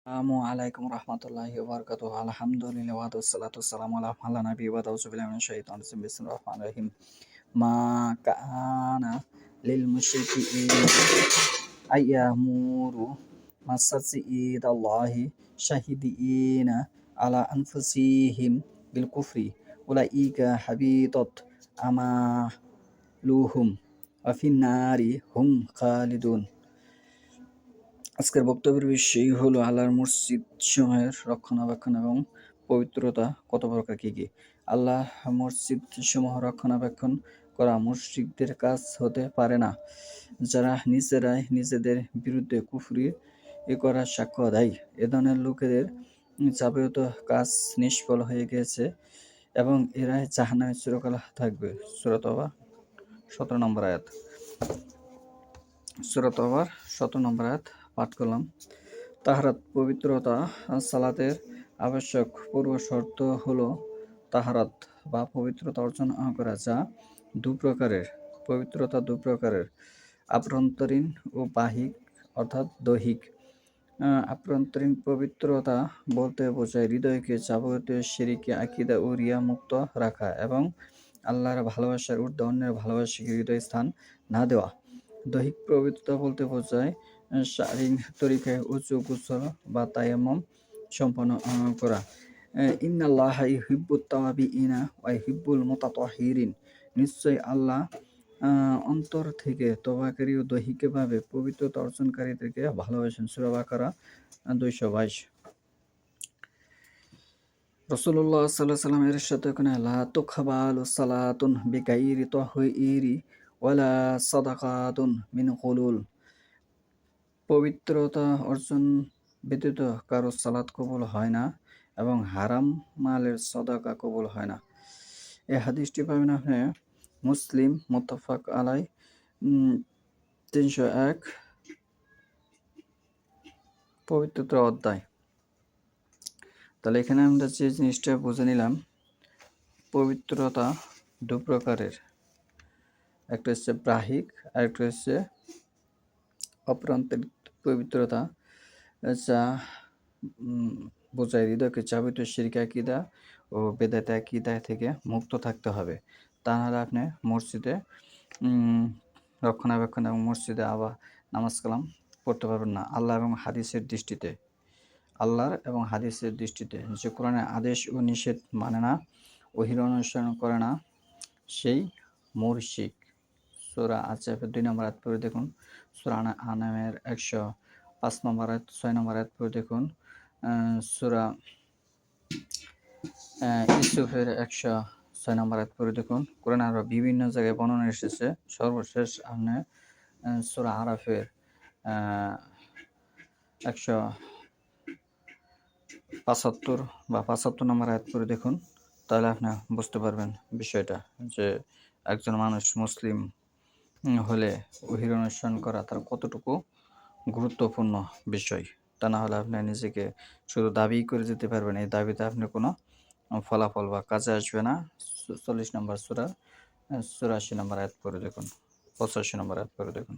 আসসালামু রহমতুল্লাহি ওয়া বারাকাতুহু। আলহামদুলিল্লাহ ওয়াসসালাতু ওয়াসসালামু আলা নাবিয়্যি ওয়া আউযু বিল্লাহি মিনাশ শাইতানির রাজিম। বিসমিল্লাহির রহমানির রহিম। মা কানা লিল মুশরিকিন আইয়ামুরু মাসাজিদাল্লাহি শাহিদিনা আলা আনফুসিহিম বিল কুফরি উলাইকা হাবিতাত আমালুহুম ওয়া ফিন নারি হুম খালিদুন। আজকের বক্তব্যের বিষয় হলো আল্লাহর মসজিদ সমূহের রক্ষণাবেক্ষণ এবং পবিত্রতা কত প্রকার কি কি। আল্লাহ মসজিদ সমূহ রক্ষণাবেক্ষণ করা মুশরিকদের কাজ হতে পারে না, যারা নিজেরাই নিজেদের বিরুদ্ধে কুফরি করার সাক্ষ্য দেয়। এ ধরনের লোকেদের যাবতীয় কাজ নিষ্ফল হয়ে গেছে এবং এরাই জাহান্নামে চিরকাল থাকবে। সূরা তাওবা 17 নম্বর আয়াত। সূরা তাওবার 17 নম্বর আয়াত পাঠ করলাম। তাহারাত পবিত্রতা। সালাতের আবশ্যক পূর্ব শর্ত হলো তাহারাত বা পবিত্রতা অর্জন করা, যা দুপ্রকারের। পবিত্রতা দুপ্রকারের: আভ্যন্তরীণ ও বাহিক অর্থাৎ দৈহিক। আভ্যন্তরীণ পবিত্রতা বলতে বোঝায় হৃদয়কে যাবতীয় শিরকি, আকীদা ও রিয়া মুক্ত রাখা এবং আল্লাহর ভালোবাসার ঊর্ধ্বে অন্যের ভালোবাসাকে হৃদয় স্থান না দেওয়া। দৈহিক পবিত্রতা বলতে বোঝায় শারীরিক তরিকায় উযু, গোসল বা তায়াম্মুম সম্পন্ন করা। ইন্নাল্লাহা ইউহিব্বুত তাওয়াবিইনা ওয়া ইউহিব্বুল মুতাতাহহিরিন। নিশ্চয়ই আল্লাহ অন্তর থেকে তওবাকারী ও দৈহিকভাবে পবিত্রতা অর্জনকারীদেরকে ভালোবাসেন। সূরা বাকারা 222। রাসূলুল্লাহ সাল্লাল্লাহু আলাইহি ওয়াসাল্লাম ইরশাদ করেন, লা তুকবালু সালাতুন বিগাইরি তাহয়িরি ওয়ালা সাদাকাতুন মিন গুলুল। পবিত্রতা অর্জন ব্যতীত কারো সালাত কবুল হয় না এবং হারাম মালের সদাকা কবুল হয় না। এই হাদিসটি পাবেন আপনি মুসলিম, মুত্তাফাক আলাই 301 পবিত্রতা অধ্যায়। তাহলে এখানে আমরা যে জিনিসটা বুঝে নিলাম, পবিত্রতা দু প্রকারের, একটা হচ্ছে বাহিক আর একটা হচ্ছে অভ্যন্তরীণ পবিত্রতা, যা বোঝায় হৃদয়কে যাবতীয় শিরক, আকীদা ও বেদাত আকীদা থেকে মুক্ত থাকতে হবে। তা নাহলে আপনি মসজিদে রক্ষণাবেক্ষণ এবং মসজিদে আবার নামাজ কালাম পড়তে পারবেন না। আল্লাহর এবং হাদিসের দৃষ্টিতে যে কোরআনের আদেশ ও নিষেধ মানে না, ওহীর অনুসরণ করে না, সেই মুশরিক। সূরা আজ-জাফের 2 নম্বর আয়াত পড়ে দেখুন। সূরা আনামের 105 নম্বর আয়াত, 6 নম্বর আয়াত পড়ে দেখুন। সূরা ইউসুফের 106 নম্বর আয়াত পড়ে দেখুন। কোরআনে আরো বিভিন্ন জায়গায় বর্ণনা এসেছে। সর্বশেষ আপনি সূরা আরাফের 175 বা 75 নম্বর আয়াত পড়ে দেখুন। তাহলে আপনি বুঝতে পারবেন বিষয়টা, যে একজন মানুষ মুসলিম হলে ওহীর অনুসরণ করা তার কতটুকু গুরুত্বপূর্ণ বিষয়। তা না হলে আপনি নিজেকে শুধু দাবি করে যেতে পারবেন, এই দাবিতে আপনি কোনো ফলাফল বা কাজে আসবে না। 40 নম্বর সূরা 84 নম্বর আয়াত পড়ে দেখুন, 85 নম্বর আয়াত পড়ে দেখুন।